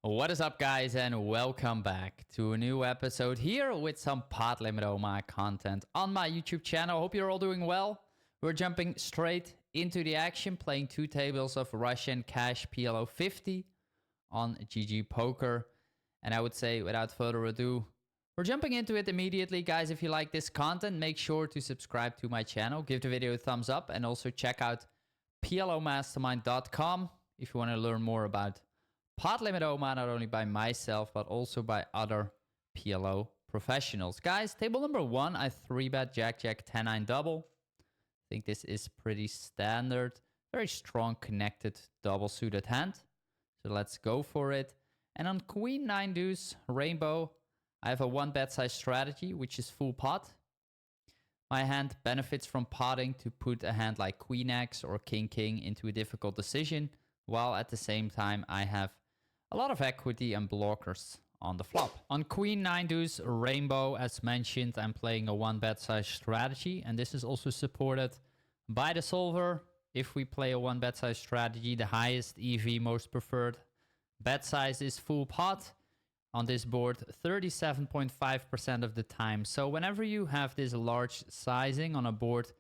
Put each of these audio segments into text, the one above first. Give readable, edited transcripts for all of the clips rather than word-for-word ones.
What is up, guys, and welcome back to a new episode here with some pot limit OMA content on my YouTube channel. Hope you're all doing well. We're jumping straight into the action, playing 2 tables of Russian cash PLO 50 on GGpoker. And I would say, without further ado, we're jumping into it immediately. Guys, if you like this content, make sure to subscribe to my channel, give the video a thumbs up, and also check out PLOmastermind.com if you want to learn more about pot limit OMA, not only by myself, but also by other PLO professionals. Guys, table number 1, I 3-bet Jack-Jack 10-9 double. I think this is pretty standard. Very strong connected double suited hand. So let's go for it. And on Queen 9 deuce rainbow, I have a 1-bet size strategy, which is full pot. My hand benefits from potting to put a hand like Queen X or King King into a difficult decision, while at the same time I have a lot of equity and blockers on the flop. On Queen 9 deuce rainbow, as mentioned, I'm playing a 1-bet size strategy, and this is also supported by the solver. If we play a 1-bet size strategy, the highest EV, most preferred bet size is full pot on this board 37.5% of the time. So whenever you have this large sizing on a board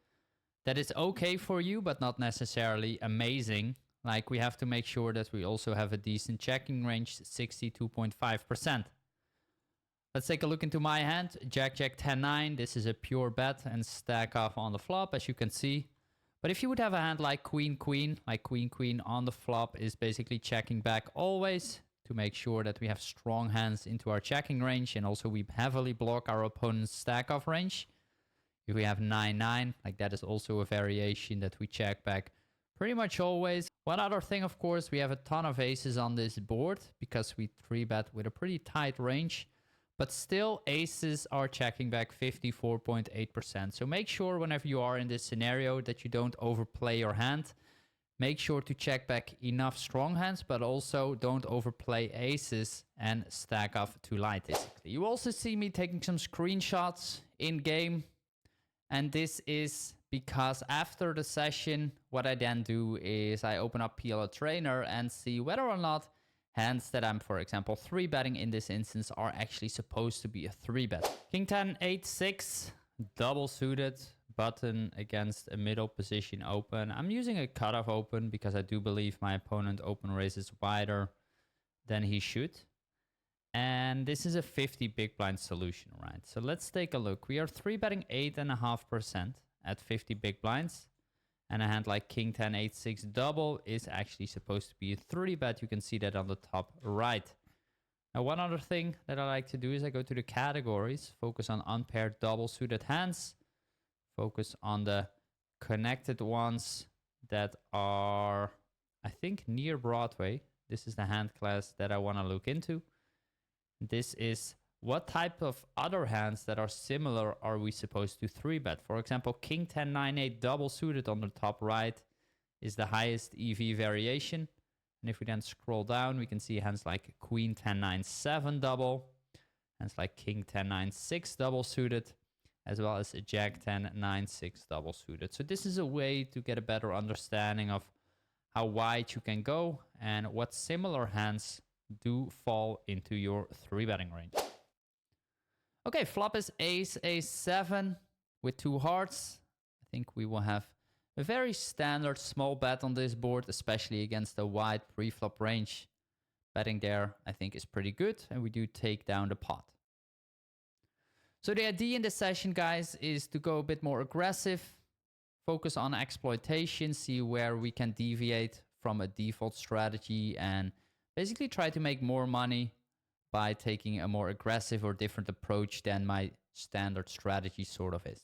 that is okay for you, but not necessarily amazing, like, we have to make sure that we also have a decent checking range, 62.5%. Let's take a look into my hand. Jack-Jack 10-9. This is a pure bet and stack off on the flop, as you can see. But if you would have a hand like Queen-Queen, like Queen-Queen on the flop is basically checking back always to make sure that we have strong hands into our checking range, and also we heavily block our opponent's stack-off range. If we have 9-9, like, that is also a variation that we check back pretty much always. One other thing, of course, we have a ton of aces on this board because we 3-bet with a pretty tight range, but still aces are checking back 54.8%. So make sure whenever you are in this scenario that you don't overplay your hand. Make sure to check back enough strong hands, but also don't overplay aces and stack off too light, basically. You also see me taking some screenshots in game, and this is because after the session, what I then do is I open up PLO Trainer and see whether or not hands that I'm, for example, 3-betting in this instance are actually supposed to be a 3-bet. King 10, 8, 6, double suited, button against a middle position open. I'm using a cutoff open because I do believe my opponent open raises wider than he should. And this is a 50 big blind solution, right? So let's take a look. We are 3-betting 8.5% at 50 big blinds. And a hand like King 10, 8, 6 double is actually supposed to be a 3-bet. You can see that on the top right. Now, one other thing that I like to do is I go to the categories, focus on unpaired double suited hands, focus on the connected ones that are, I think, near Broadway. This is the hand class that I want to look into. This is what type of other hands that are similar are we supposed to 3-bet. For example, King 10, 9, 8 double suited on the top right is the highest EV variation. And if we then scroll down, we can see hands like Queen 10, 9, 7 double, hands like King 10, 9, 6 double suited, as well as a Jack 10, 9, 6 double suited. So this is a way to get a better understanding of how wide you can go and what similar hands do fall into your 3-betting range. Okay, flop is ace, a7 with 2 hearts. I think we will have a very standard small bet on this board, especially against a wide pre-flop range. Betting there, I think, is pretty good, and we do take down the pot. So the idea in this session, guys, is to go a bit more aggressive, focus on exploitation, see where we can deviate from a default strategy, and basically try to make more money by taking a more aggressive or different approach than my standard strategy sort of is.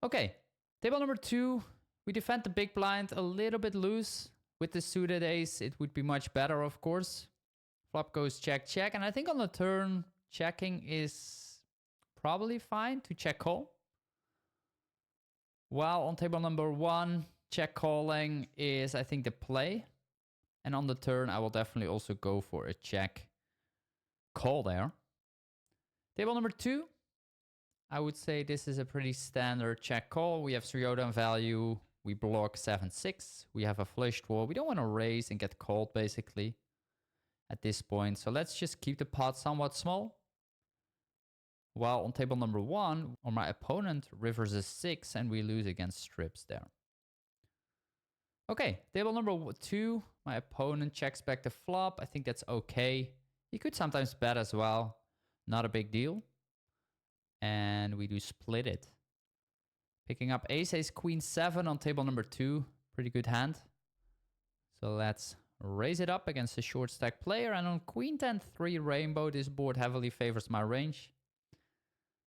Okay, table number 2, we defend the big blind a little bit loose. With the suited ace, it would be much better, of course. Flop goes check, check, and I think on the turn, checking is probably fine to check call. While on table number 1, check calling is, I think, the play. And on the turn, I will definitely also go for a check call there. Table number 2, I would say this is a pretty standard check call. We have showdown value. We block 7-6. We have a flush draw. We don't want to raise and get called, basically. at this point. So let's just keep the pot somewhat small. While on table number 1, or my opponent rivers a 6 and we lose against strips there. Okay, table number 2, my opponent checks back the flop. I think that's okay. He could sometimes bet as well. Not a big deal. And we do split it. Picking up ace, ace, queen, 7 on table number 2. Pretty good hand. So let's raise it up against a short stack player. And on queen 10, 3 rainbow, this board heavily favors my range.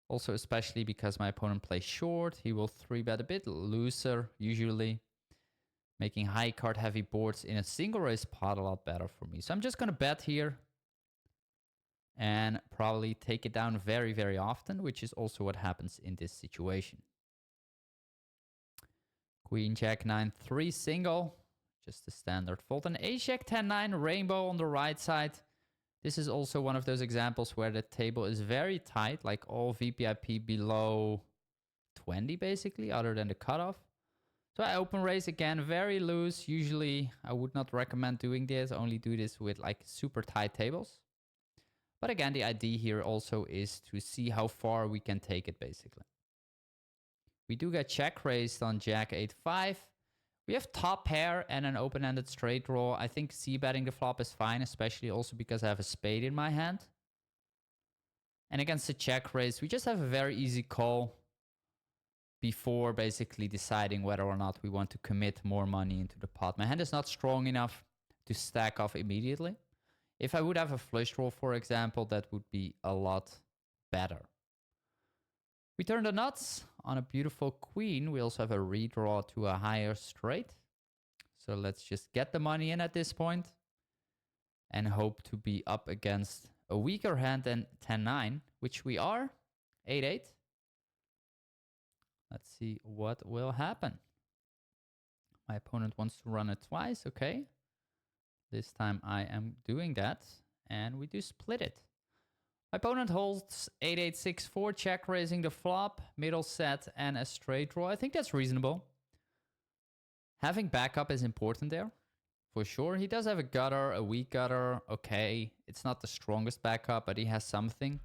Also, especially because my opponent plays short. He will 3-bet a bit looser, usually. Making high card heavy boards in a single raise pot a lot better for me. So I'm just going to bet here. And probably take it down very, very often, which is also what happens in this situation. Queen, jack, 9, 3 single. Just a standard fold. And ace, jack, 10, 9 rainbow on the right side. This is also one of those examples where the table is very tight, like all VPIP below 20 basically, other than the cutoff. So I open raise again, very loose. Usually I would not recommend doing this, only do this with like super tight tables. But again, the idea here also is to see how far we can take it basically. We do get check raised on jack 8-5. We have top pair and an open-ended straight draw. I think c-betting the flop is fine, especially also because I have a spade in my hand. And against the check raise, we just have a very easy call before basically deciding whether or not we want to commit more money into the pot. My hand is not strong enough to stack off immediately. If I would have a flush draw, for example, that would be a lot better. We turn the nuts on a beautiful queen. We also have a redraw to a higher straight. So let's just get the money in at this point and hope to be up against a weaker hand than 10-9, which we are, 8-8. Let's see what will happen. My opponent wants to run it twice, okay. This time I am doing that, and we do split it. My opponent holds 8-8-6-4, check raising the flop, middle set, and a straight draw. I think that's reasonable. Having backup is important there, for sure. He does have a gutter, a weak gutter, okay. It's not the strongest backup, but he has something.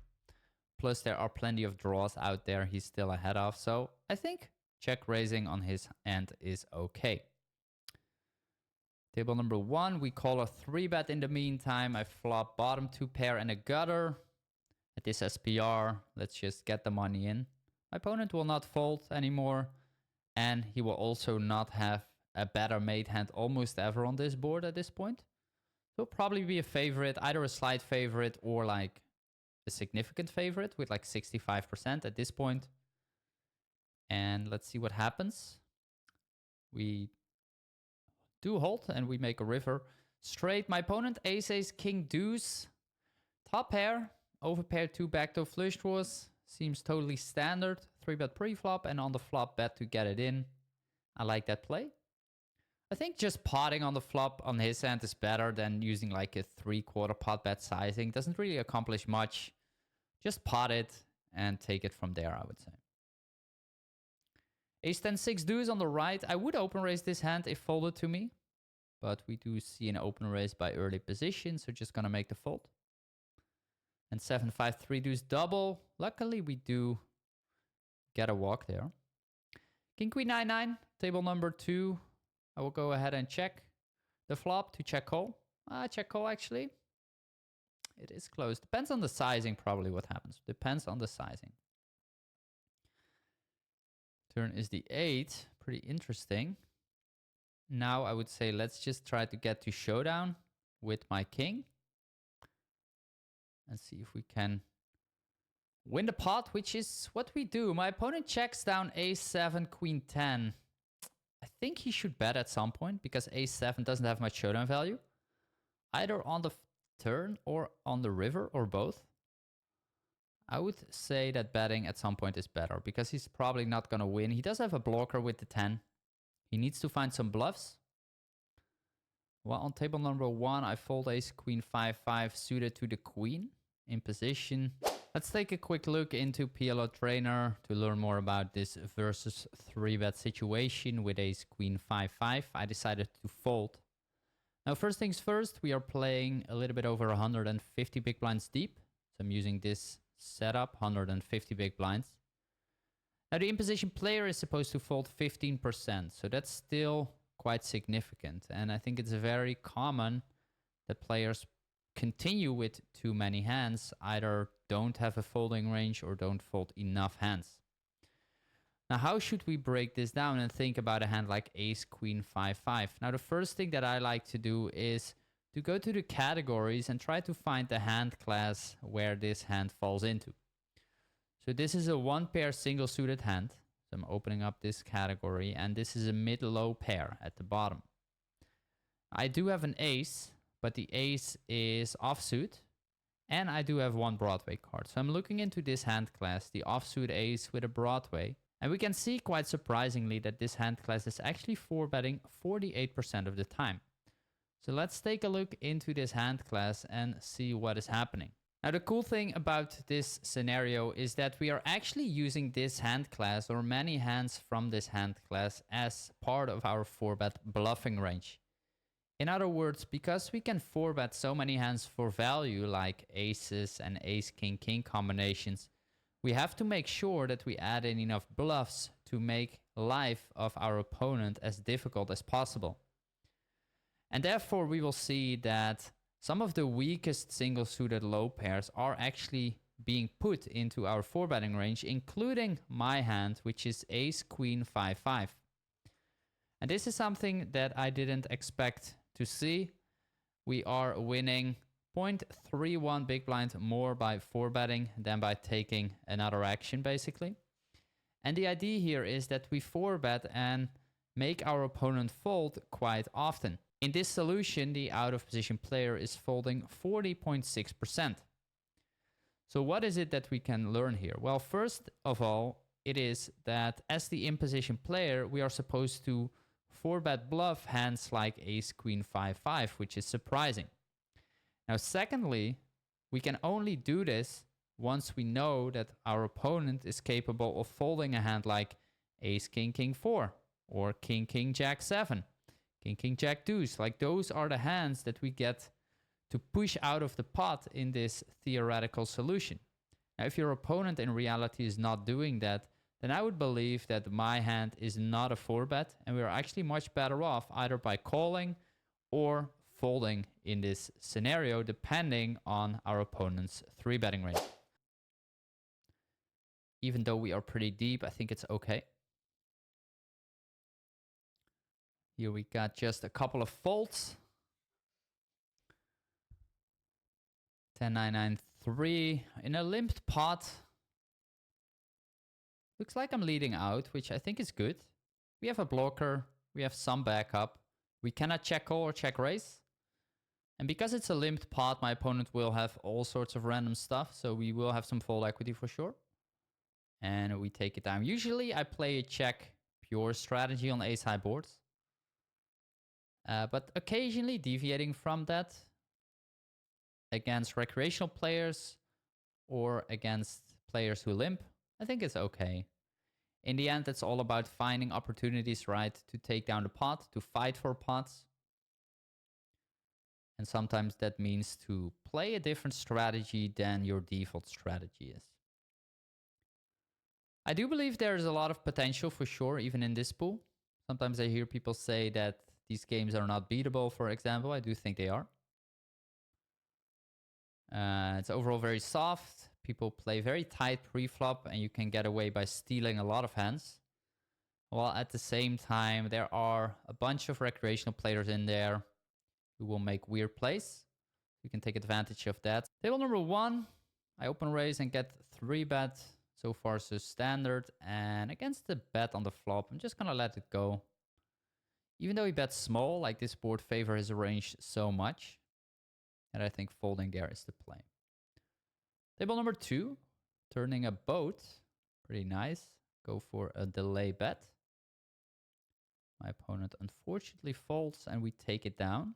Plus, there are plenty of draws out there he's still ahead of. So I think check raising on his end is okay. Table number 1, we call a 3-bet in the meantime. I flop bottom 2 pair and a gutter. At this SPR, let's just get the money in. My opponent will not fold anymore. And he will also not have a better made hand almost ever on this board at this point. He'll probably be a favorite, either a slight favorite or like a significant favorite with like 65% at this point. And let's see what happens. We do hold and we make a river. Straight, my opponent ace, ace, king, deuce. Top pair, overpair 2 backdoor flush draws. Seems totally standard. 3-bet pre-flop and on the flop bet to get it in. I like that play. I think just potting on the flop on his end is better than using like a 3/4 pot bet sizing. Doesn't really accomplish much. Just pot it and take it from there, I would say. Ace 10 6 deuce on the right. I would open raise this hand if folded to me. But we do see an open raise by early position. So just going to make the fold. And 7 5 3 deuce double. Luckily we do get a walk there. King queen 9 9. Table number 2. I will go ahead and check the flop to check call. Check call actually. It is close. Depends on the sizing probably what happens. Depends on the sizing. Turn is the 8. Pretty interesting. Now I would say let's just try to get to showdown with my king. And see if we can win the pot, which is what we do. My opponent checks down a7, queen 10. I think he should bet at some point because a7 doesn't have much showdown value. Either on the turn or on the river or both. I would say that betting at some point is better because he's probably not going to win. He does have a blocker with the 10. He needs to find some bluffs. Well, on table number 1, I fold ace queen 5-5 suited to the queen in position. Let's take a quick look into PLO Trainer to learn more about this versus 3-bet situation with ace queen 5-5. I decided to fold. Now, first things first, we are playing a little bit over 150 big blinds deep. So I'm using this setup, 150 big blinds. Now, the in-position player is supposed to fold 15%, so that's still quite significant. And I think it's very common that players continue with too many hands, either don't have a folding range or don't fold enough hands. Now, how should we break this down and think about a hand like ace, queen, 5-5? Now, the first thing that I like to do is to go to the categories and try to find the hand class where this hand falls into. So this is a one pair single suited hand. So I'm opening up this category, and this is a mid-low pair at the bottom. I do have an ace, but the ace is offsuit, and I do have one Broadway card. So I'm looking into this hand class, the offsuit ace with a Broadway, and we can see quite surprisingly that this hand class is actually 4-betting 48% of the time. So let's take a look into this hand class and see what is happening. Now, the cool thing about this scenario is that we are actually using this hand class or many hands from this hand class as part of our 4-bet bluffing range. In other words, because we can 4-bet so many hands for value like aces and ace-king-king combinations, we have to make sure that we add in enough bluffs to make life of our opponent as difficult as possible. And therefore, we will see that some of the weakest single suited low pairs are actually being put into our 4-betting range, including my hand, which is ace, queen, 5-5. And this is something that I didn't expect to see. We are winning 0.31 big blind more by 4-betting than by taking another action, basically. And the idea here is that we 4-bet and make our opponent fold quite often. In this solution, the out-of-position player is folding 40.6%. So what is it that we can learn here? Well, first of all, it is that as the in-position player, we are supposed to 4-bet bluff hands like ace, queen, 5-5, which is surprising. Now, secondly, we can only do this once we know that our opponent is capable of folding a hand like ace, king, king, 4, or king, king, jack, 7. King, king, jack, deuce. Like, those are the hands that we get to push out of the pot in this theoretical solution. Now, if your opponent in reality is not doing that, then I would believe that my hand is not a 4-bet, and we're actually much better off either by calling or folding in this scenario, depending on our opponent's 3-betting range. Even though we are pretty deep, I think it's okay. Here we got just a couple of folds. 10, 9, 9, 3 in a limped pot. Looks like I'm leading out, which I think is good. We have a blocker. We have some backup. We cannot check call or check raise. And because it's a limped pot, my opponent will have all sorts of random stuff. So we will have some fold equity for sure. And we take it down. Usually I play a check pure strategy on ace high boards. But occasionally deviating from that against recreational players or against players who limp, I think it's okay. In the end, it's all about finding opportunities, right, to take down the pot, to fight for pots. And sometimes that means to play a different strategy than your default strategy is. I do believe there is a lot of potential for sure, even in this pool. Sometimes I hear people say that these games are not beatable, for example. I do think they are. It's overall very soft. People play very tight pre-flop, and you can get away by stealing a lot of hands. While at the same time, there are a bunch of recreational players in there who will make weird plays. You can take advantage of that. Table number 1, I open raise and get 3-bet. So far, so standard. And against the bet on the flop, I'm just going to let it go. Even though he bets small, like this board favor his range so much. And I think folding there is the play. Table number 2, turning a boat. Pretty nice. Go for a delay bet. My opponent unfortunately folds and we take it down.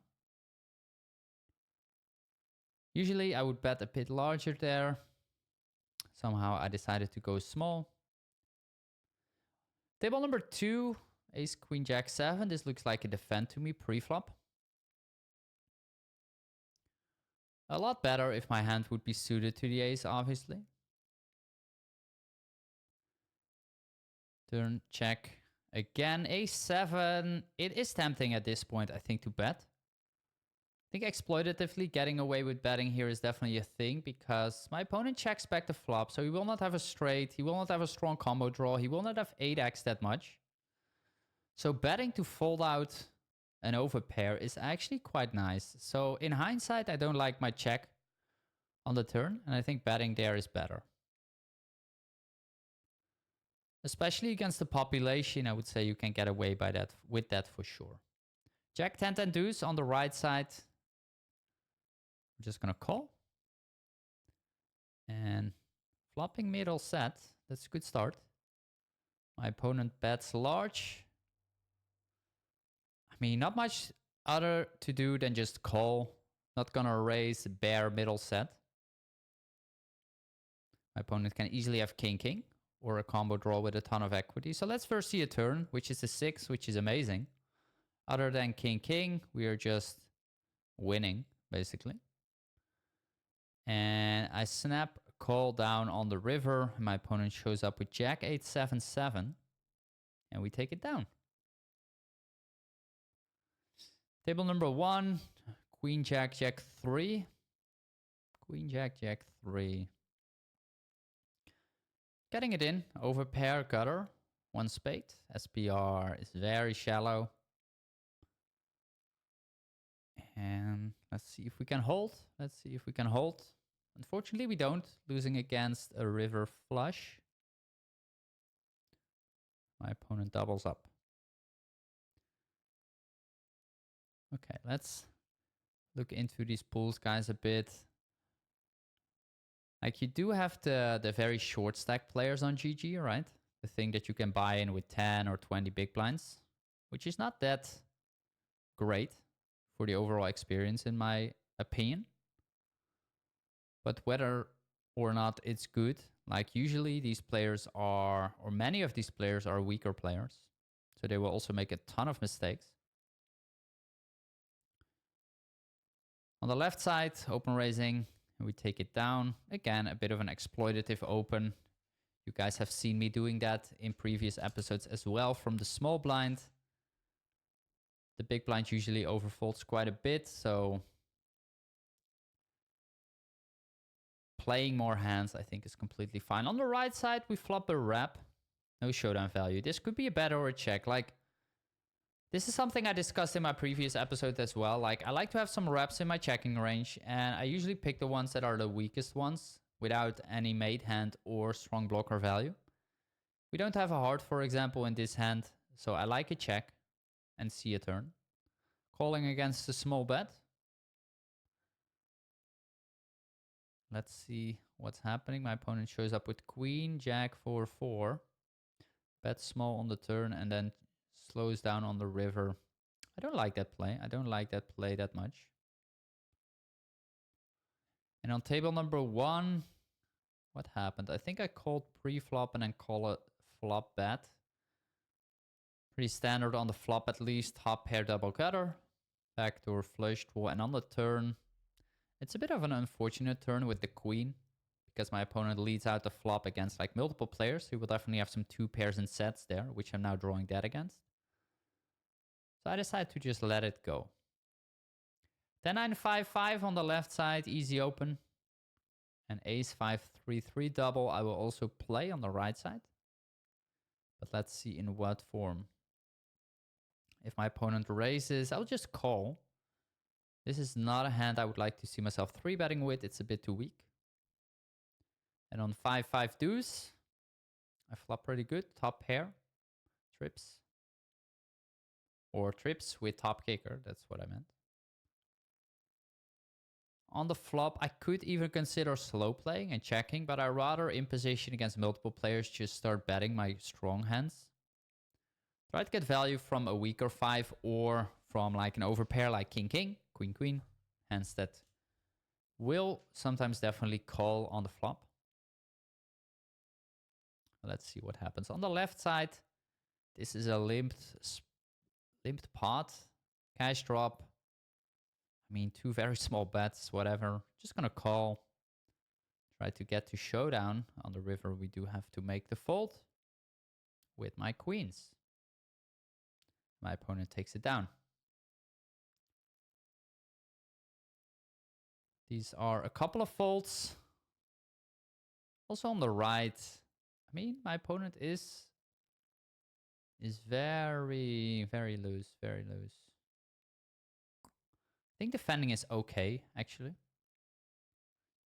Usually I would bet a bit larger there. Somehow I decided to go small. Table number 2, ace, queen, jack, 7. This looks like a defend to me pre-flop. A lot better if my hand would be suited to the ace, obviously. Turn, check. Again, a7. It is tempting at this point, I think, to bet. I think exploitatively getting away with betting here is definitely a thing because my opponent checks back the flop, so he will not have a straight, he will not have a strong combo draw, he will not have 8x that much. So betting to fold out an overpair is actually quite nice. So in hindsight, I don't like my check on the turn, and I think betting there is better. Especially against the population, I would say you can get away by that with that for sure. Jack 10 10 deuce on the right side. We're just gonna call. And flopping middle set. That's a good start. My opponent bets large. I mean, not much other to do than just call. Not gonna raise bare middle set. My opponent can easily have king king or a combo draw with a ton of equity. So let's first see a turn, which is a 6, which is amazing. Other than king king, we are just winning basically. And I snap call down on the river. My opponent shows up with jack 8 7 7, and we take it down. Table number 1, queen jack jack 3. Queen jack jack 3. Getting it in, over pair gutter, 1 spade. SPR is very shallow. And let's see if we can hold. Let's see if we can hold. Unfortunately, we don't. Losing against a river flush. My opponent doubles up. Okay, let's look into these pools, guys, a bit. Like, you do have the very short stack players on GG, right? The thing that you can buy in with 10 or 20 big blinds, which is not that great for the overall experience, in my opinion. But whether or not it's good, like usually these players are, or many of these players are weaker players. So they will also make a ton of mistakes. On the left side, open raising, and we take it down. Again, a bit of an exploitative open. You guys have seen me doing that in previous episodes as well from the small blind. The big blind usually overfolds quite a bit, so playing more hands, I think, is completely fine. On the right side, we flop a rep. No showdown value. This could be a bet or a check. Like, this is something I discussed in my previous episode as well. Like, I like to have some reps in my checking range, and I usually pick the ones that are the weakest ones without any mate hand or strong blocker value. We don't have a heart, for example, in this hand, so I like a check and see a turn. Calling against a small bet. Let's see what's happening. My opponent shows up with queen, jack, 4-4. Bet small on the turn and then slows down on the river. I don't like that play. I don't like that play that much. And on table number 1, what happened? I think I called pre-flop and then call a flop bet. Pretty standard on the flop at least. Top pair double gutter. Backdoor flush draw. And on the turn, it's a bit of an unfortunate turn with the queen, because my opponent leads out the flop against like multiple players. He will definitely have some 2 pairs and sets there, which I'm now drawing dead against. So I decided to just let it go. 10-9-5-5 on the left side, easy open. And ace 5-3-3 double I will also play on the right side. But let's see in what form. If my opponent raises, I'll just call. This is not a hand I would like to see myself 3-betting with. It's a bit too weak. And on 5-5 deuce, I flop pretty good. Top pair, trips. Or trips with top kicker, that's what I meant. On the flop, I could even consider slow playing and checking, but I rather in position against multiple players just start betting my strong hands. Try to get value from a weaker 5 or from like an overpair like king-king, queen-queen. Hands that will sometimes definitely call on the flop. Let's see what happens. On the left side, this is a limped pot. Cash drop. I mean, two very small bets, whatever. Just gonna call. Try to get to showdown. On the river, we do have to make the fold with my queens. My opponent takes it down. These are a couple of folds. Also on the right, I mean, my opponent is very, very loose, very loose. I think defending is okay, actually.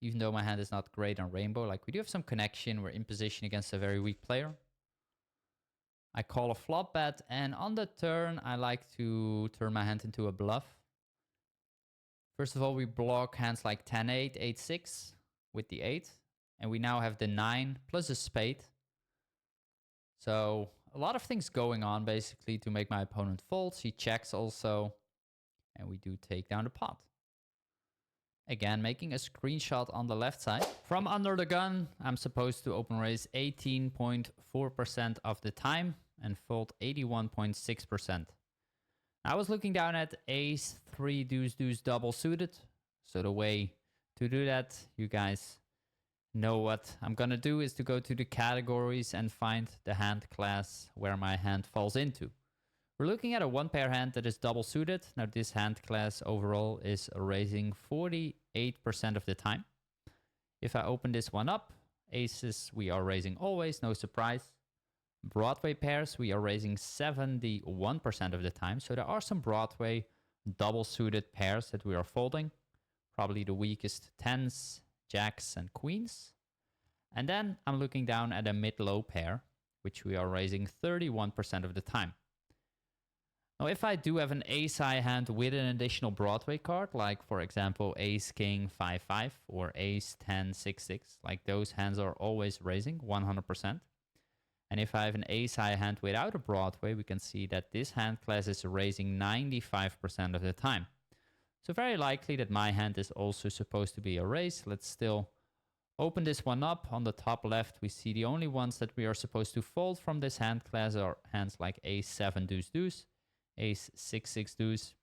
Even though my hand is not great on rainbow, like we do have some connection. We're in position against a very weak player. I call a flop bet, and on the turn, I like to turn my hand into a bluff. First of all, we block hands like 10-8, 8-6 with the 8. And we now have the 9 plus a spade. So a lot of things going on, basically, to make my opponent fold. He checks also, and we do take down the pot. Again, making a screenshot on the left side. From under the gun, I'm supposed to open raise 18.4% of the time and fold 81.6%. I was looking down at ace, 3, deuce, deuce, double suited. So the way to do that, you guys know what I'm gonna do, is to go to the categories and find the hand class where my hand falls into. We're looking at a one pair hand that is double suited. Now this hand class overall is raising 48% of the time. If I open this one up, aces we are raising always, no surprise. Broadway pairs we are raising 71% of the time. So there are some Broadway double suited pairs that we are folding. Probably the weakest tens, jacks and queens. And then I'm looking down at a mid-low pair, which we are raising 31% of the time. Now, if I do have an ace-high hand with an additional Broadway card, like for example, ace-king 5-5 or ace-10 6-6, like those hands are always raising 100%. And if I have an ace-high hand without a Broadway, we can see that this hand class is raising 95% of the time. So very likely that my hand is also supposed to be a raise. Let's still open this one up. On the top left, we see the only ones that we are supposed to fold from this hand class are hands like ace-7 deuce deuce, ace-6 6 deuce.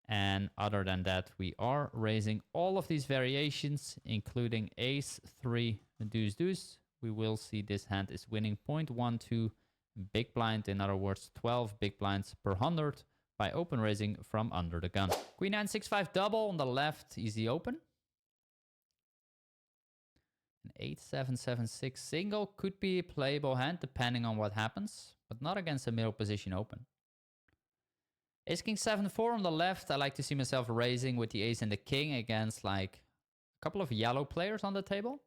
And other than that, we are raising all of these variations, including ace-3 deuce deuce. We will see this hand is winning 0.12 big blind. In other words, 12 big blinds per 100 by open raising from under the gun. Queen 9 6-5 double on the left, easy open. An 8-7-7-6 single could be a playable hand depending on what happens, but not against a middle position open. Ace king 7-4 on the left. I like to see myself raising with the ace and the king against like a couple of yellow players on the table.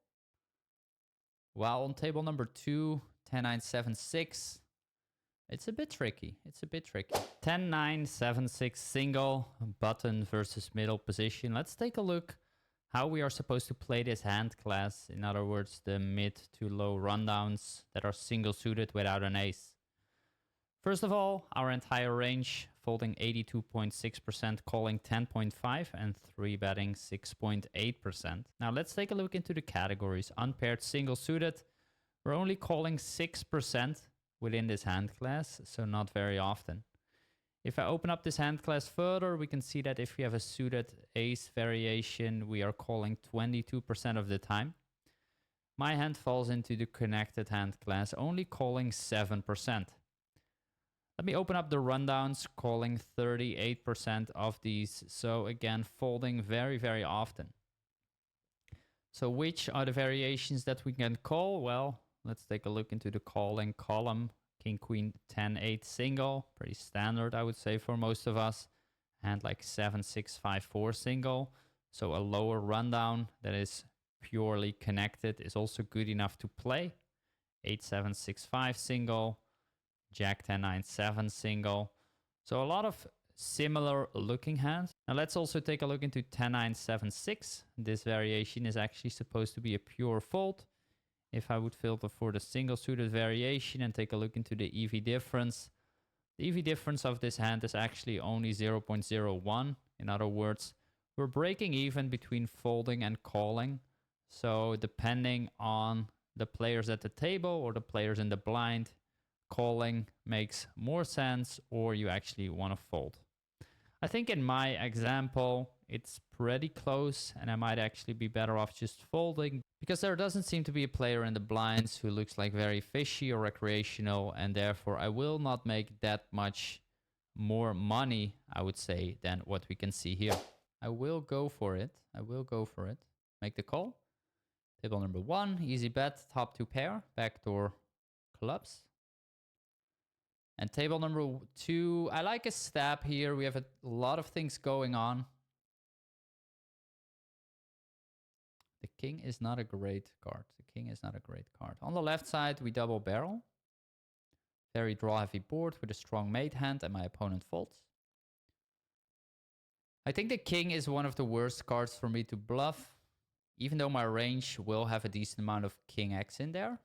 While on table number 2, 10-9-7-6, it's a bit tricky. It's a bit tricky. 10-9-7-6 single, button versus middle position. Let's take a look how we are supposed to play this hand class. In other words, the mid to low rundowns that are single suited without an ace. First of all, our entire range, folding 82.6%, calling 10.5%, and 3-betting 6.8%. Now let's take a look into the categories. Unpaired single suited, we're only calling 6% within this hand class, so not very often. If I open up this hand class further, we can see that if we have a suited ace variation, we are calling 22% of the time. My hand falls into the connected hand class, only calling 7%. Let me open up the rundowns, calling 38% of these. So again, folding very, very often. So which are the variations that we can call? Well, let's take a look into the calling column. King, queen, 10-8 single. Pretty standard, I would say, for most of us. And like 7-6-5-4 single. So a lower rundown that is purely connected is also good enough to play. 8-7-6-5 single. Jack 10-9-7 single. So a lot of similar looking hands. Now let's also take a look into 10-9-7-6. This variation is actually supposed to be a pure fold. If I would filter for the single suited variation and take a look into the EV difference, the EV difference of this hand is actually only 0.01. In other words, we're breaking even between folding and calling. So depending on the players at the table or the players in the blind, calling makes more sense, or you actually want to fold. I think in my example, it's pretty close, and I might actually be better off just folding because there doesn't seem to be a player in the blinds who looks like very fishy or recreational, and therefore I will not make that much more money, I would say, than what we can see here. I will go for it. I will go for it. Make the call. Table number 1, easy bet, top 2 pair, backdoor clubs. And table number 2, I like a stab here. We have a lot of things going on. The king is not a great card. The king is not a great card. On the left side, we double barrel. Very draw heavy board with a strong mate hand, and my opponent folds. I think the king is one of the worst cards for me to bluff, even though my range will have a decent amount of king X in there.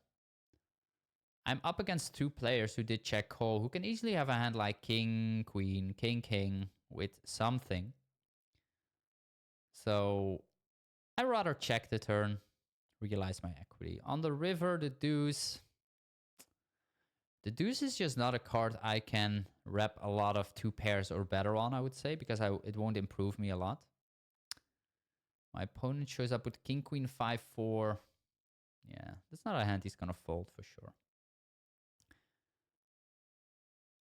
I'm up against 2 players who did check call, who can easily have a hand like king, queen, king, king with something. So I'd rather check the turn, realize my equity. On the river, the deuce. The deuce is just not a card I can rep a lot of 2 pairs or better on, I would say, because it won't improve me a lot. My opponent shows up with king, queen, 5-4. Yeah, that's not a hand he's going to fold for sure.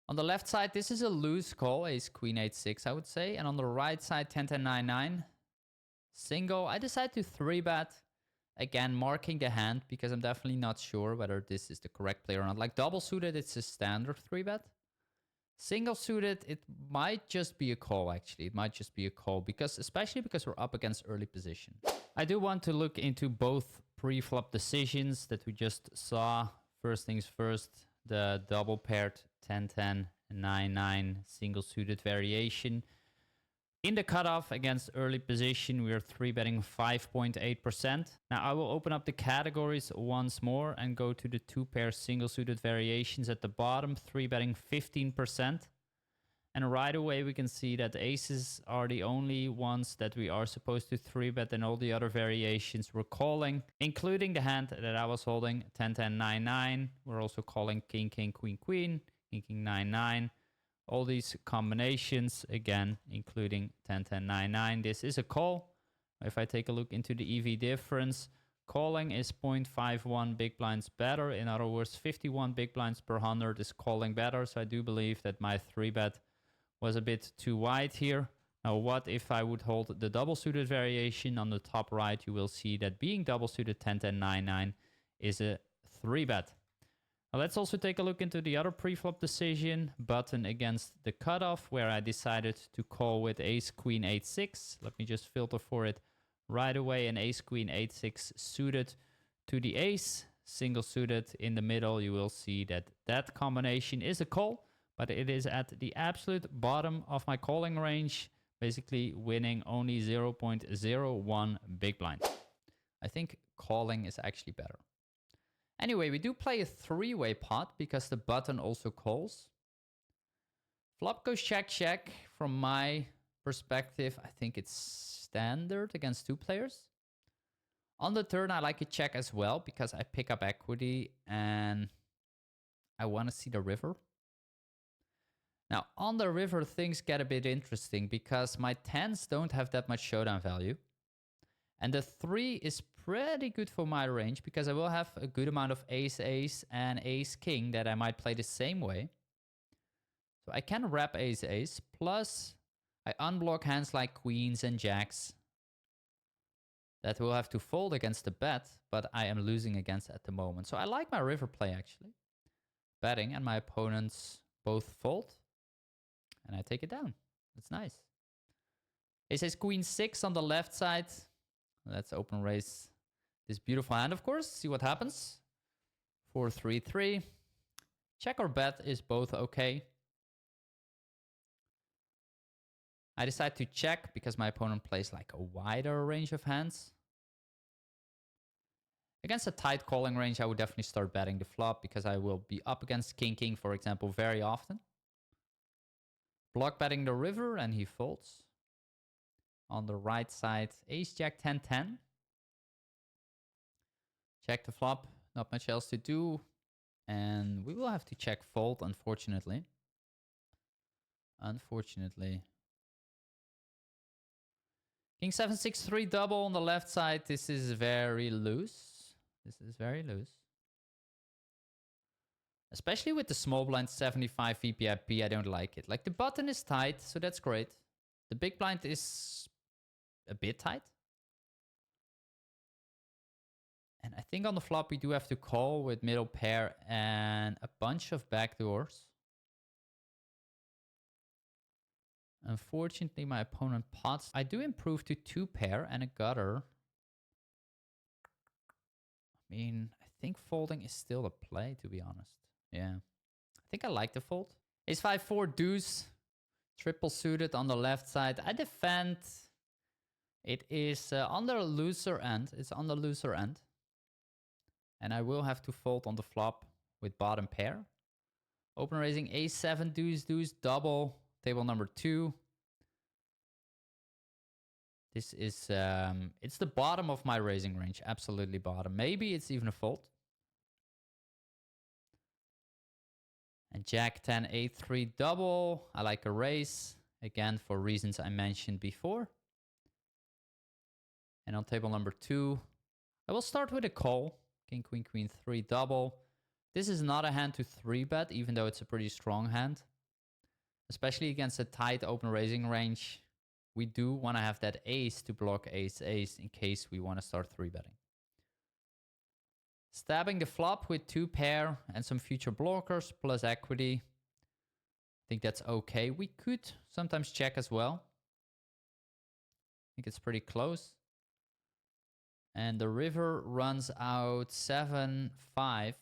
On the left side, this is a loose call, ace, queen, 8-6, I would say. And on the right side, 10-10, 9-9. Single, I decide to 3-bet. Again, marking the hand because I'm definitely not sure whether this is the correct player or not. Like double suited, it's a standard 3-bet. Single suited, it might just be a call, actually. It might just be a call, because especially because we're up against early position. I do want to look into both pre-flop decisions that we just saw. First things first, the double paired 10-10, 9-9 single suited variation. In the cutoff against early position, we are 3-betting 5.8%. Now I will open up the categories once more and go to the 2-pair single-suited variations at the bottom, 3-betting 15%. And right away we can see that aces are the only ones that we are supposed to 3-bet, and all the other variations we're calling, including the hand that I was holding, 10-10, 9-9. We're also calling king, king, queen, queen, king, king, 9-9. All these combinations, again, including 10-10, 9-9. This is a call. If I take a look into the EV difference, calling is 0.51 big blinds better. In other words, 51 big blinds per 100 is calling better. So I do believe that my 3-bet was a bit too wide here. Now, what if I would hold the double suited variation? On the top right, you will see that being double suited 10-10, 9-9 is a 3-bet. Now let's also take a look into the other pre-flop decision, button against the cutoff, where I decided to call with ace, queen, 8-6. Let me just filter for it right away. An ace, queen, 8-6 suited to the ace, single suited in the middle. You will see that that combination is a call, but it is at the absolute bottom of my calling range, basically winning only 0.01 big blind. I think calling is actually better. Anyway, we do play a 3-way pot because the button also calls. Flop goes check, check. From my perspective, I think it's standard against 2 players. On the turn, I like a check as well because I pick up equity and I want to see the river. Now, on the river, things get a bit interesting because my 10s don't have that much showdown value. And the 3 is pretty good for my range because I will have a good amount of ace-ace and ace-king that I might play the same way. So I can wrap ace-ace, plus I unblock hands like queens and jacks that will have to fold against the bet, but I am losing against at the moment. So I like my river play, actually. Betting, and my opponents both fold, and I take it down. That's nice. Ace-ace, queen 6 on the left side. Let's open raise this beautiful hand, of course. See what happens. 4-3-3. Check or bet is both okay. I decide to check because my opponent plays like a wider range of hands. Against a tight calling range, I would definitely start betting the flop because I will be up against king-king, for example, very often. Block betting the river and he folds. On the right side, ace-jack 10-10. Check the flop, not much else to do. And we will have to check fold, unfortunately. Unfortunately. King 7, 6, 3 double on the left side. This is very loose. This is very loose. Especially with the small blind 75 VPIP, I don't like it. Like the button is tight, so that's great. The big blind is a bit tight. And I think on the flop we do have to call with middle pair and a bunch of backdoors. Unfortunately, my opponent pots. I do improve to 2 pair and a gutter. I mean, I think folding is still a play, to be honest. Yeah. I think I like the fold. Ace 5, 4 deuce. Triple suited on the left side. I defend. It is on the looser end. It's on the looser end. And I will have to fold on the flop with bottom pair. Open raising Ace 7 deuce deuce double. Table number 2. This is, it's the bottom of my raising range. Absolutely bottom. Maybe it's even a fold. And Jack 10, 8, 3 double. I like a raise. Again, for reasons I mentioned before. And on table number 2, I will start with a call. King, queen, queen, 3 double. This is not a hand to 3-bet, even though it's a pretty strong hand. Especially against a tight open raising range. We do want to have that ace to block ace-ace in case we want to start 3-betting. Stabbing the flop with 2 pair and some future blockers plus equity. I think that's okay. We could sometimes check as well. I think it's pretty close. And the river runs out 7, 5.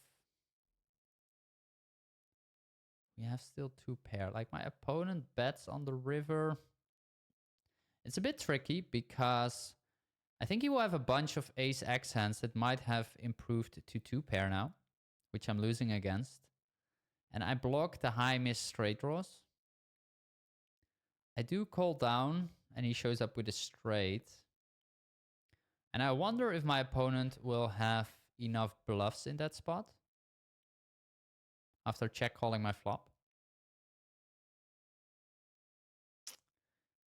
We have still 2 pair. Like my opponent bets on the river. It's a bit tricky because I think he will have a bunch of ace-x hands that might have improved to 2 pair now, which I'm losing against. And I block the high miss straight draws. I do call down and he shows up with a straight. And I wonder if my opponent will have enough bluffs in that spot after check calling my flop.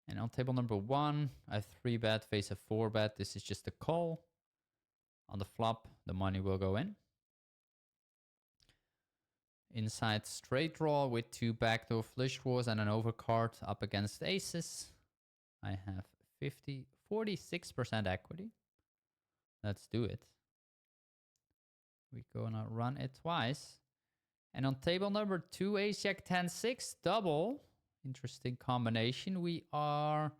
And on table number 1, I 3-bet, face a 4-bet. This is just a call. On the flop, the money will go in. Inside straight draw with 2 backdoor flush draws and an overcard up against aces. I have 46% equity. Let's do it. We're gonna run it twice. And on table number 2, ace jack 10 6 double. Interesting combination. We are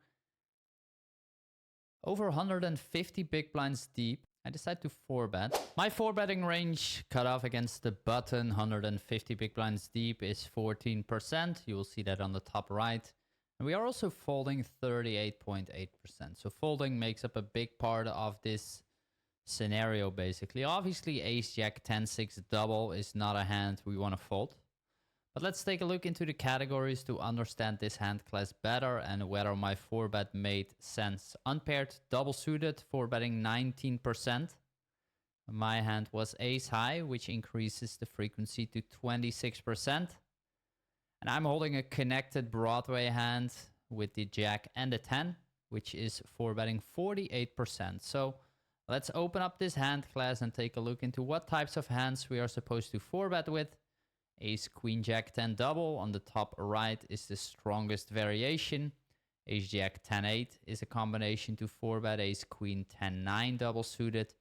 over 150 big blinds deep. I decide to 4-bet. My 4-betting range cut off against the button, 150 big blinds deep, is 14%. You will see that on the top right. And we are also folding 38.8%. So folding makes up a big part of this scenario, basically. Obviously, ace jack 10 6 double is not a hand we want to fold. But let's take a look into the categories to understand this hand class better and whether my 4-bet made sense. Unpaired, double suited, 4-betting 19%. My hand was ace high, which increases the frequency to 26%. And I'm holding a connected Broadway hand with the jack and the 10, which is 4-betting 48%. So let's open up this hand class and take a look into what types of hands we are supposed to 4-bet with. Ace, queen, jack, 10 double on the top right is the strongest variation. Ace, jack, 10, 8 is a combination to 4-bet. Ace, queen, 10, 9 double suited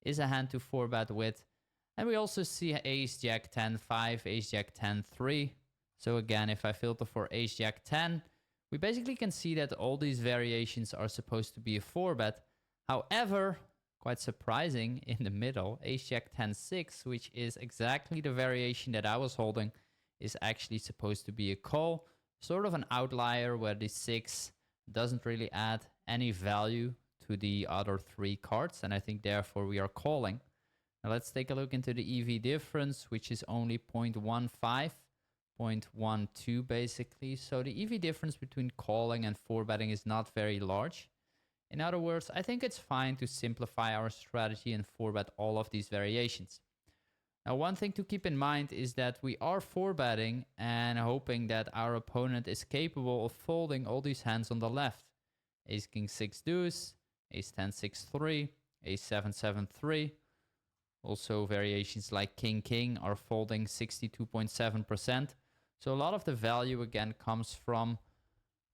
is a hand to 4-bet with. And we also see ace, jack, 10, 5, ace, jack, 10, 3. So again, if I filter for ace, jack, 10, we basically can see that all these variations are supposed to be a 4-bet. However, quite surprising, in the middle, ace jack 10 6, which is exactly the variation that I was holding, is actually supposed to be a call. Sort of an outlier where the 6 doesn't really add any value to the other 3 cards, and I think therefore we are calling. Now let's take a look into the EV difference, which is only 0.15, 0.12 basically. So the EV difference between calling and 4-betting is not very large. In other words, I think it's fine to simplify our strategy and 4-bet all of these variations. Now, one thing to keep in mind is that we are 4-betting and hoping that our opponent is capable of folding all these hands on the left. Ace king 6 deuce, ace 10 6 3, ace 7 7 3. Also variations like king king are folding 62.7%. So a lot of the value again comes from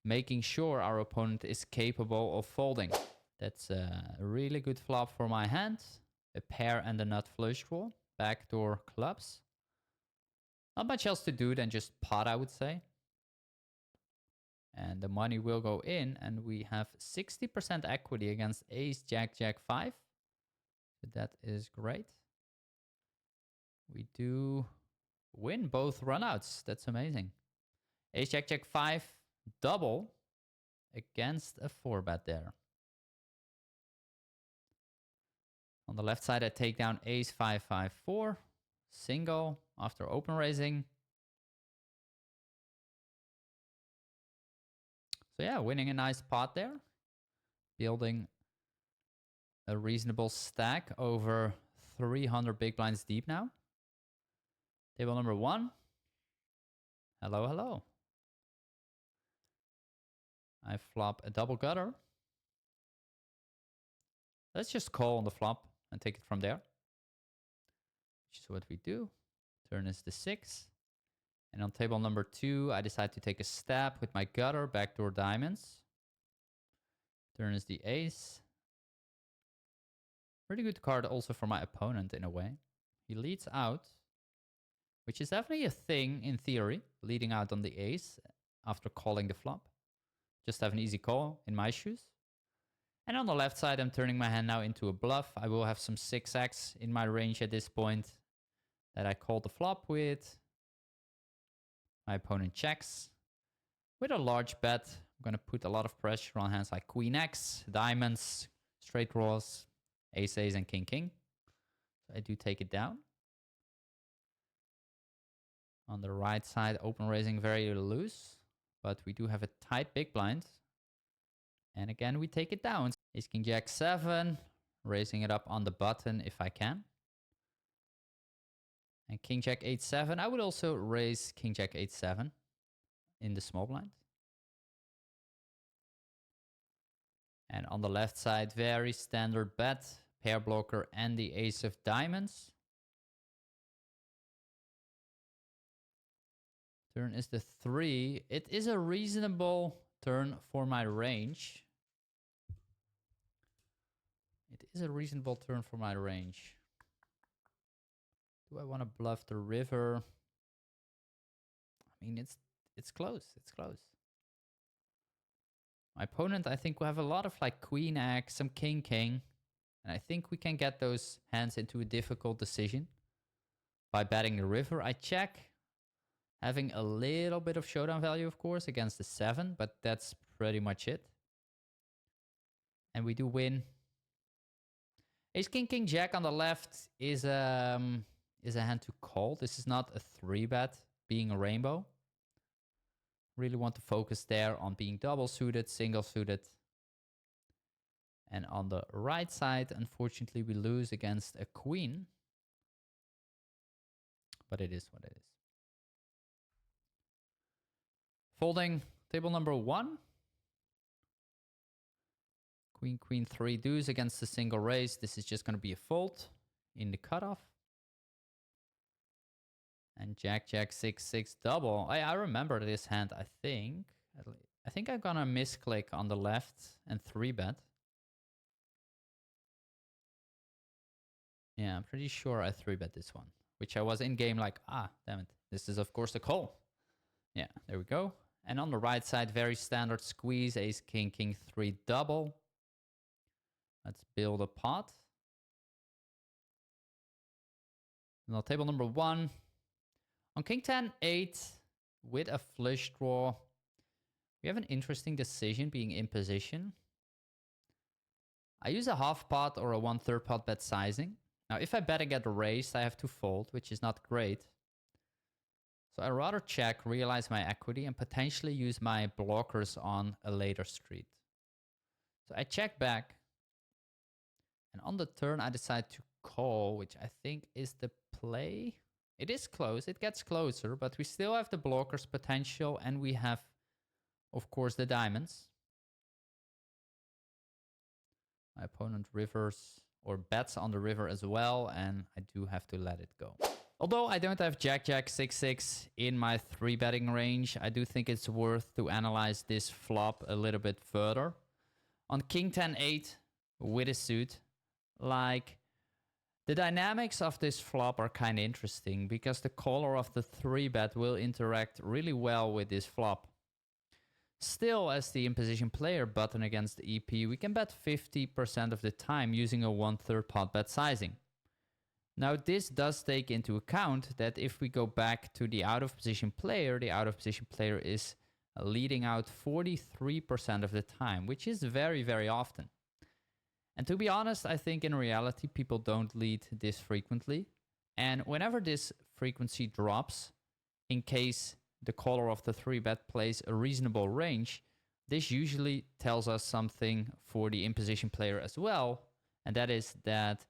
making sure our opponent is capable of folding. That's a really good flop for my hand. A pair and a nut flush draw. Backdoor clubs. Not much else to do than just pot, I would say. And the money will go in, and we have 60% equity against ace, jack, jack 5. So that is great. We do win both runouts. That's amazing. Ace, jack, jack 5, double against a 4-bet there. On the left side, I take down ace 5 5 4, single after open raising. So yeah, winning a nice pot there. Building a reasonable stack over 300 big blinds deep now. Table number 1. Hello, hello. I flop a double gutter. Let's just call on the flop and take it from there. Which is what we do. Turn is the 6. And on table number 2, I decide to take a stab with my gutter, backdoor diamonds. Turn is the ace. Pretty good card also for my opponent in a way. He leads out, which is definitely a thing in theory, leading out on the ace after calling the flop. Just have an easy call in my shoes. And on the left side, I'm turning my hand now into a bluff. I will have some 6x in my range at this point that I call the flop with. My opponent checks. With a large bet, I'm going to put a lot of pressure on hands like queen x, diamonds, straight draws, ace ace, and king king. So I do take it down. On the right side, open raising very loose, but we do have a tight big blind. And again, we take it down. Ace king jack 7, raising it up on the button if I can. And king jack 8 7. I would also raise king jack 8 7 in the small blind. And on the left side, very standard bet, pair blocker and the ace of diamonds. Turn is the 3. It is a reasonable turn for my range. It is a reasonable turn for my range. Do I want to bluff the river? I mean, it's close. It's close. My opponent, I think, will have a lot of like queen x, some king king. And I think we can get those hands into a difficult decision by betting the river. I check, having a little bit of showdown value, of course, against the 7, but that's pretty much it. And we do win. Ace king king jack on the left is a hand to call. This is not a 3-bet, being a rainbow. Really want to focus there on being double suited, single suited. And on the right side, unfortunately, we lose against a queen. But it is what it is. Folding table number 1. Queen, queen, 3 deuce against the single raise. This is just going to be a fold in the cutoff. And jack, jack, 6 6 double. I remember this hand, I think. I think I'm going to misclick on the left and 3-bet. Yeah, I'm pretty sure I 3-bet this one. Which I was in game like, damn it. This is, of course, a call. Yeah, there we go. And on the right side, very standard squeeze. Ace, king, king, 3 double. Let's build a pot. Now, table number 1. On king 10, 8, with a flush draw, we have an interesting decision being in position. I use a half pot or a 1/3 pot bet sizing. Now, if I bet and get raised, I have to fold, which is not great. So I'd rather check, realize my equity, and potentially use my blockers on a later street. So I check back. And on the turn, I decide to call, which I think is the play. It is close. It gets closer, but we still have the blockers potential, and we have, of course, the diamonds. My opponent rivers or bets on the river as well, and I do have to let it go. Although I don't have Jack Jack 6-6 in my 3-betting range, I do think it's worth to analyze this flop a little bit further. On King 10-8 with a suit, like, the dynamics of this flop are kind of interesting because the caller of the 3-bet will interact really well with this flop. Still, as the in-position player button against the EP, we can bet 50% of the time using a 1/3 pot bet sizing. Now, this does take into account that if we go back to the out-of-position player, the out-of-position player is leading out 43% of the time, which is very, very often. And to be honest, I think in reality, people don't lead this frequently. And whenever this frequency drops, in case the caller of the 3-bet plays a reasonable range, this usually tells us something for the in-position player as well. And that is that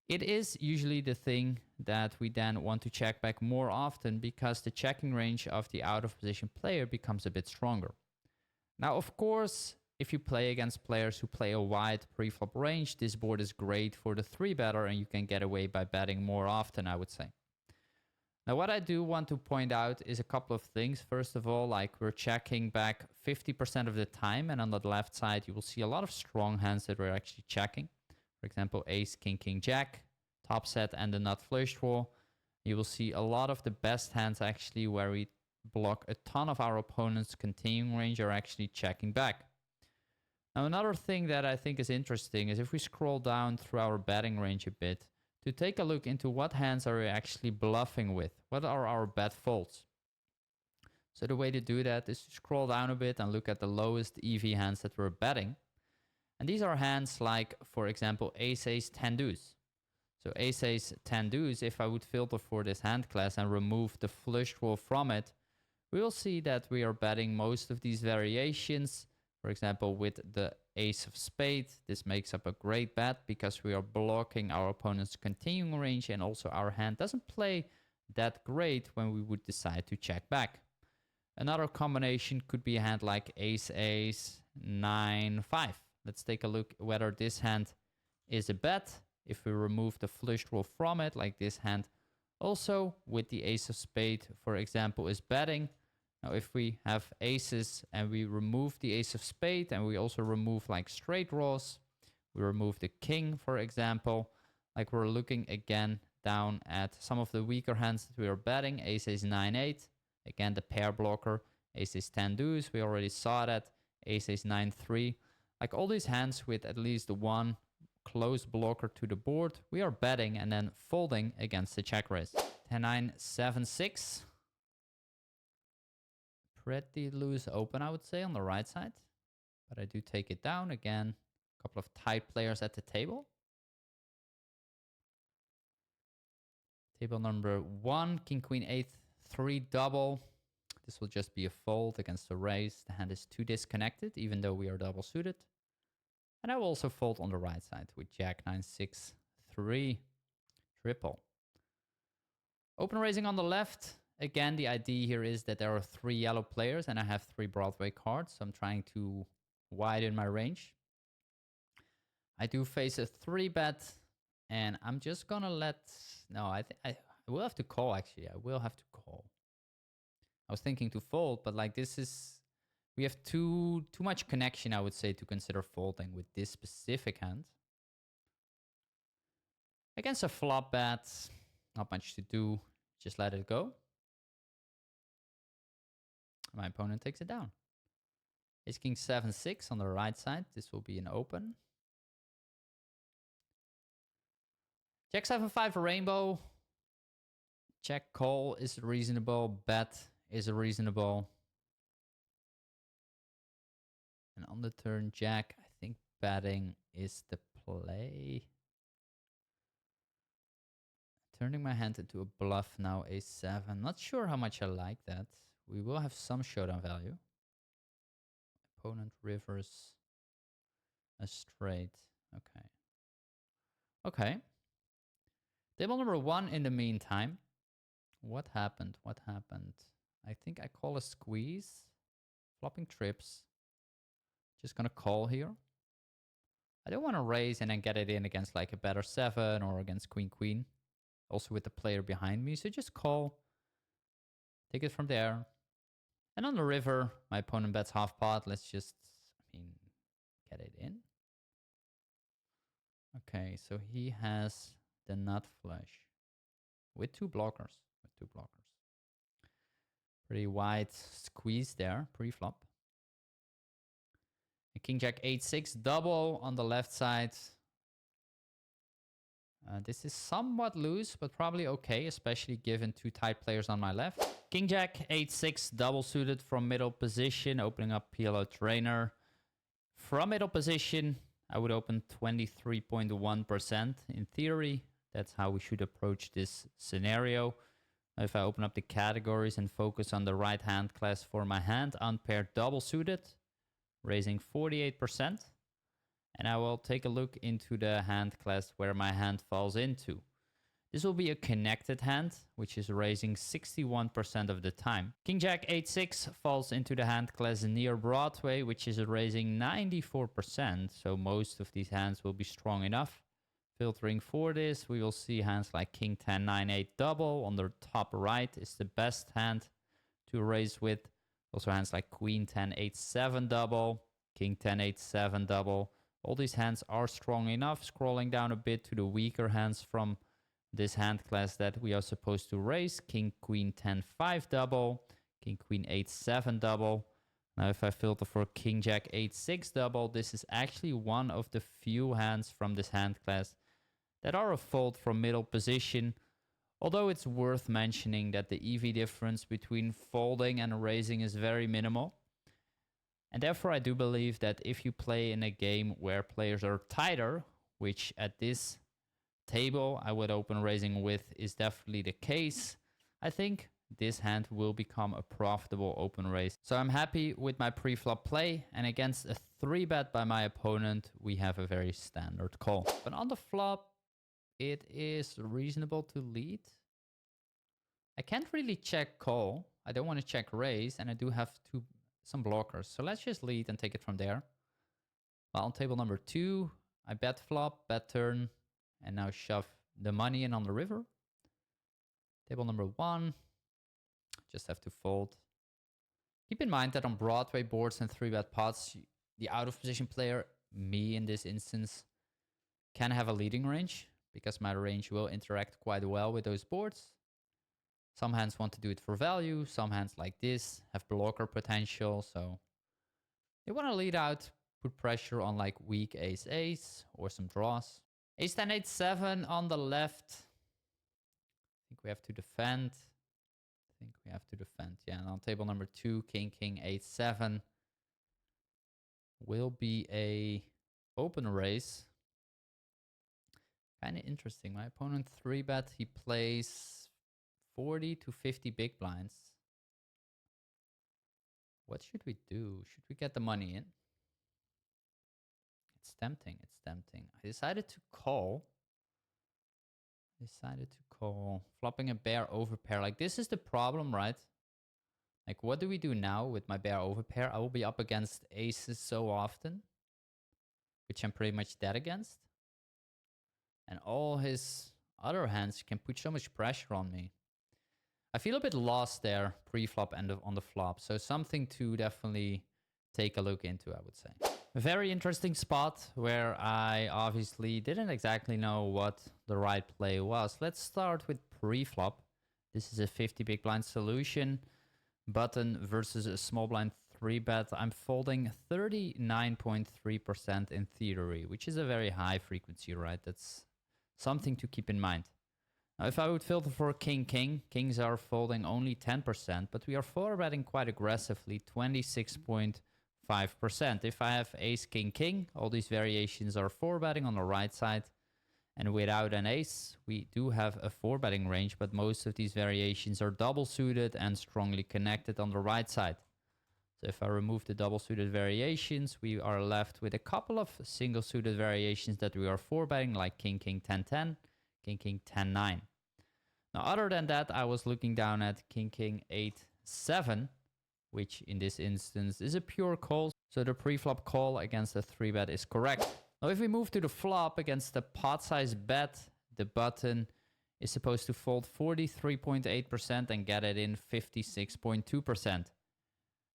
it is usually the thing that we then want to check back more often because the checking range of the out-of-position player becomes a bit stronger. Now, of course, if you play against players who play a wide pre-flop range, this board is great for the 3-better and you can get away by betting more often, I would say. Now, what I do want to point out is a couple of things. First of all, like, we're checking back 50% of the time, and on the left side, you will see a lot of strong hands that we're actually checking. For example, ace, king, king, jack, top set, and the nut flush draw. You will see a lot of the best hands actually where we block a ton of our opponent's continuing range are actually checking back. Now, another thing that I think is interesting is if we scroll down through our betting range a bit, to take a look into what hands are we actually bluffing with. What are our bet folds? So the way to do that is to scroll down a bit and look at the lowest EV hands that we're betting. And these are hands like, for example, ace, ace, 10 deuce. So ace, ace, 10 deuce, if I would filter for this hand class and remove the flush draw from it, we will see that we are betting most of these variations. For example, with the ace of spades, this makes up a great bet because we are blocking our opponent's continuing range, and also our hand doesn't play that great when we would decide to check back. Another combination could be a hand like ace, ace, 9, 5. Let's take a look whether this hand is a bet. If we remove the flush draw from it, like this hand also with the ace of spade, for example, is betting. Now, if we have aces and we remove the ace of spade and we also remove like straight draws, we remove the king, for example, like we're looking again down at some of the weaker hands that we are betting, ace, ace, 9, 8. Again, the pair blocker, ace, ace, 10 deuce. We already saw that, ace, ace, 9, 3. Like all these hands with at least one close blocker to the board, we are betting and then folding against the check raise. 10, 9, 7, 6. Pretty loose open, I would say, on the right side. But I do take it down. Again, a couple of tight players at the table. Table number 1, king, queen, 8, 3 double. This will just be a fold against a raise. The hand is too disconnected, even though we are double suited. And I will also fold on the right side with jack, 9, 6, 3, triple. Open raising on the left. Again, the idea here is that there are 3 yellow players and I have 3 Broadway cards. So I'm trying to widen my range. I do face a 3-bet and I'm just going to let... No, I will have to call, actually. I will have to call. I was thinking to fold, but like this is... We have too much connection, I would say, to consider folding with this specific hand. Against a flop bet, not much to do. Just let it go. My opponent takes it down. Ace king 7, 6 on the right side. This will be an open. Jack 7, 5 rainbow. Check call is reasonable. Bet is reasonable. And on the turn jack, I think betting is the play. Turning my hand into a bluff now, a7. Not sure how much I like that. We will have some showdown value. Opponent rivers a straight. Okay. Okay. Table number 1 in the meantime. What happened? What happened? I think I call a squeeze. Flopping trips. Just gonna call here. I don't want to raise and then get it in against like a better 7 or against queen queen. Also with the player behind me. So just call. Take it from there. And on the river, my opponent bets half pot. Let's just, get it in. Okay, so he has the nut flush with two blockers. Pretty wide squeeze there, pre-flop. King Jack 8-6 double on the left side. This is somewhat loose, but probably okay, especially given two tight players on my left. King Jack 8-6 double suited from middle position, opening up PLO trainer. From middle position, I would open 23.1%. In theory, that's how we should approach this scenario. If I open up the categories and focus on the right hand class for my hand, unpaired double suited, raising 48%. And I will take a look into the hand class where my hand falls into. This will be a connected hand, which is raising 61% of the time. King Jack 8-6 falls into the hand class near Broadway, which is raising 94%. So most of these hands will be strong enough. Filtering for this, we will see hands like King 10, 9, 8 double on the top right is the best hand to raise with. Also hands like Queen 10, 8, 7 double, King 10, 8, 7 double. All these hands are strong enough. Scrolling down a bit to the weaker hands from this hand class that we are supposed to raise. King Queen 10, 5 double, King Queen 8, 7 double. Now if I filter for King Jack 8, 6 double, this is actually one of the few hands from this hand class that are a fold from middle position. Although it's worth mentioning that the EV difference between folding and raising is very minimal. And therefore I do believe that if you play in a game where players are tighter, which at this table I would open raising with is definitely the case, I think this hand will become a profitable open raise. So I'm happy with my pre-flop play, and against a 3-bet by my opponent, we have a very standard call. But on the flop, it is reasonable to lead. I can't really check call. I don't want to check raise, and I do have some blockers. So let's just lead and take it from there. Well, on table number 2, I bet flop, bet turn, and now shove the money in on the river. Table number 1, just have to fold. Keep in mind that on Broadway boards and 3-bet pots, the out of position player, me in this instance, can have a leading range because my range will interact quite well with those boards. Some hands want to do it for value. Some hands like this have blocker potential. So they want to lead out, put pressure on like weak ace-ace or some draws. Ace-10, 8-7 on the left. I think we have to defend. Yeah, and on table number 2, King, King, 8-7 will be a open raise. Kind of interesting. My opponent 3-bet. He plays 40 to 50 big blinds. What should we do? Should we get the money in? It's tempting. I decided to call. Flopping a bear over pair. Like, this is the problem, right? Like, what do we do now with my bear over pair? I will be up against aces so often, which I'm pretty much dead against. And all his other hands can put so much pressure on me. I feel a bit lost there, pre-flop and on the flop. So something to definitely take a look into, I would say. A very interesting spot where I obviously didn't exactly know what the right play was. Let's start with pre-flop. This is a 50 big blind solution. Button versus a small blind 3-bet. I'm folding 39.3% in theory, which is a very high frequency, right? That's something to keep in mind. Now, if I would filter for King, King, kings are folding only 10%, but we are 4-betting quite aggressively, 26.5%. If I have ace, king, king, all these variations are 4-betting on the right side. And without an ace, we do have a 4-betting range, but most of these variations are double suited and strongly connected on the right side. So if I remove the double suited variations, we are left with a couple of single suited variations that we are 4-betting, like king, king, 10, 10, king, king, 10, 9. Now, other than that, I was looking down at king, king, 8, 7, which in this instance is a pure call. So the pre-flop call against a 3-bet is correct. Now, if we move to the flop against the pot size bet, the button is supposed to fold 43.8% and get it in 56.2%.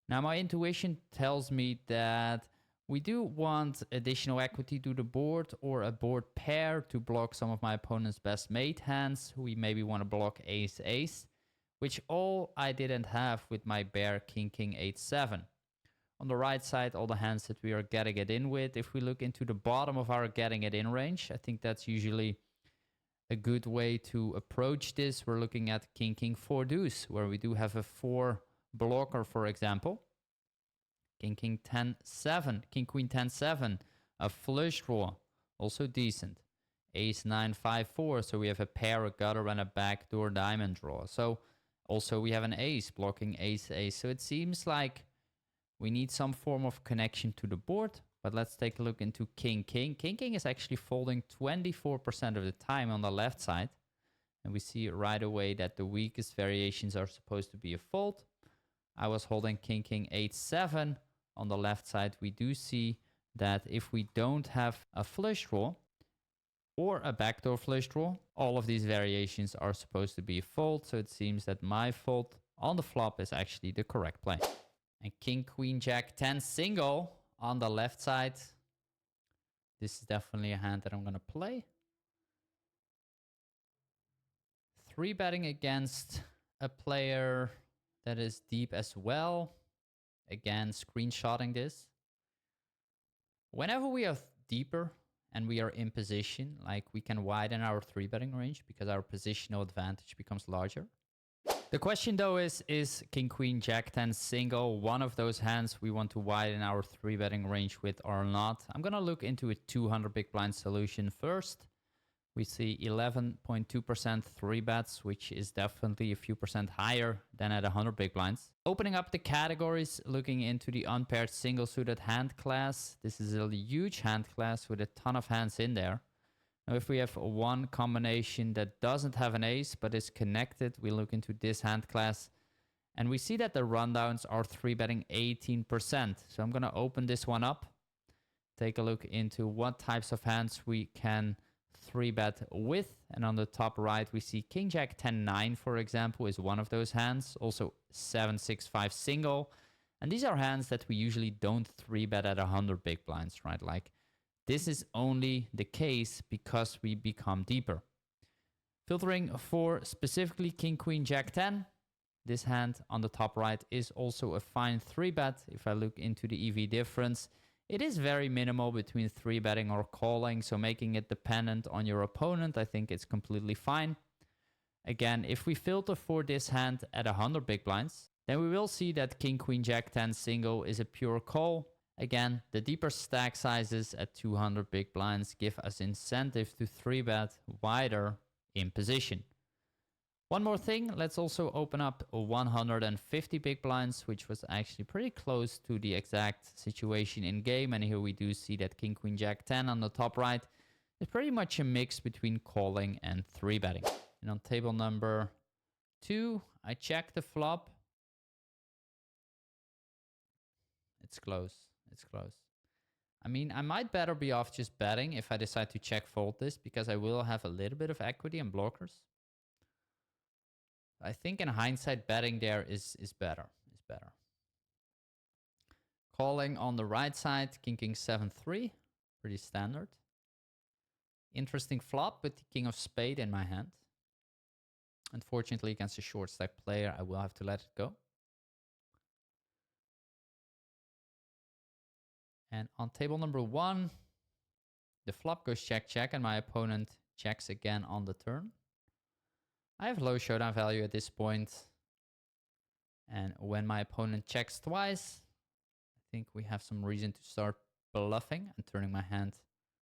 Now, my intuition tells me that we do want additional equity to the board or a board pair to block some of my opponent's best mate hands. We maybe want to block ace-ace, which all I didn't have with my bear king-king 8-7. On the right side, all the hands that we are getting it in with. If we look into the bottom of our getting it in range, I think that's usually a good way to approach this. We're looking at king-king 4 deuce, where we do have a 4 blocker, for example. King-king 10-7, king-queen 10-7, a flush draw, also decent. Ace-9 5-4, so we have a pair, a gutter, and a backdoor diamond draw. So also we have an ace blocking ace-ace. So it seems like we need some form of connection to the board, but let's take a look into king-king. King-king is actually folding 24% of the time on the left side. And we see right away that the weakest variations are supposed to be a fold. I was holding king-king 8-7. On the left side, we do see that if we don't have a flush draw or a backdoor flush draw, all of these variations are supposed to be a fold. So it seems that my fold on the flop is actually the correct play. And king, queen, jack, 10 single on the left side. This is definitely a hand that I'm going to play. 3-betting against a player that is deep as well. Again, screenshotting this. Whenever we are deeper and we are in position, like we can widen our 3-betting range because our positional advantage becomes larger. The question though is king, queen, jack, 10 single one of those hands we want to widen our 3-betting range with or not? I'm going to look into a 200 big blind solution first. We see 11.2% 3-bets, which is definitely a few percent higher than at 100 big blinds. Opening up the categories, looking into the unpaired single suited hand class. This is a huge hand class with a ton of hands in there. Now, if we have one combination that doesn't have an ace but is connected, we look into this hand class and we see that the rundowns are 3-betting 18%. So I'm going to open this one up, take a look into what types of hands we can 3-bet with, and on the top right we see king jack 10-9, for example, is one of those hands. Also 7-6-5 single, and these are hands that we usually don't 3-bet at 100 big blinds, right? Like this is only the case because we become deeper. Filtering for specifically king queen jack 10, this hand on the top right is also a fine 3-bet. If I look into the EV difference, it is very minimal between 3-betting or calling, so making it dependent on your opponent, I think it's completely fine. Again, if we filter for this hand at 100 big blinds, then we will see that king, queen, jack, 10 single is a pure call. Again, the deeper stack sizes at 200 big blinds give us incentive to 3-bet wider in position. One more thing, let's also open up 150 big blinds, which was actually pretty close to the exact situation in game. And here we do see that king, queen, jack, 10 on the top right is pretty much a mix between calling and 3-betting. And on table number 2, I check the flop. It's close. It's close. I mean, I might better be off just betting if I decide to check fold this, because I will have a little bit of equity and blockers. I think in hindsight, betting there is better. Is better. Calling on the right side, king, king, 7-3. Pretty standard. Interesting flop with the king of spade in my hand. Unfortunately, against a short stack player, I will have to let it go. And on table number 1, the flop goes check, check, and my opponent checks again on the turn. I have low showdown value at this point. And when my opponent checks twice, I think we have some reason to start bluffing and turning my hand,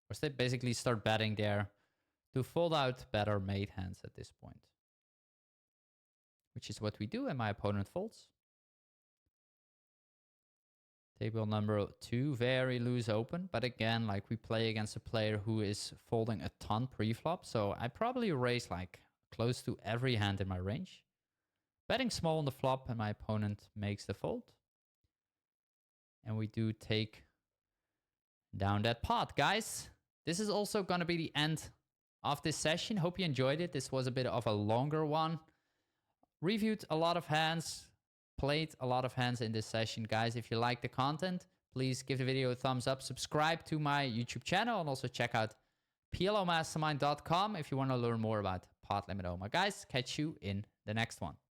or basically start betting there to fold out better mate hands at this point. Which is what we do, and my opponent folds. Table number 2, very loose open. But again, like we play against a player who is folding a ton pre-flop. So I probably raise like close to every hand in my range. Betting small on the flop, and my opponent makes the fold. And we do take down that pot. Guys, this is also going to be the end of this session. Hope you enjoyed it. This was a bit of a longer one. Reviewed a lot of hands, played a lot of hands in this session. Guys, if you like the content, please give the video a thumbs up, subscribe to my YouTube channel, and also check out PLOmastermind.com if you want to learn more about pot limit OMA. Guys, catch you in the next one.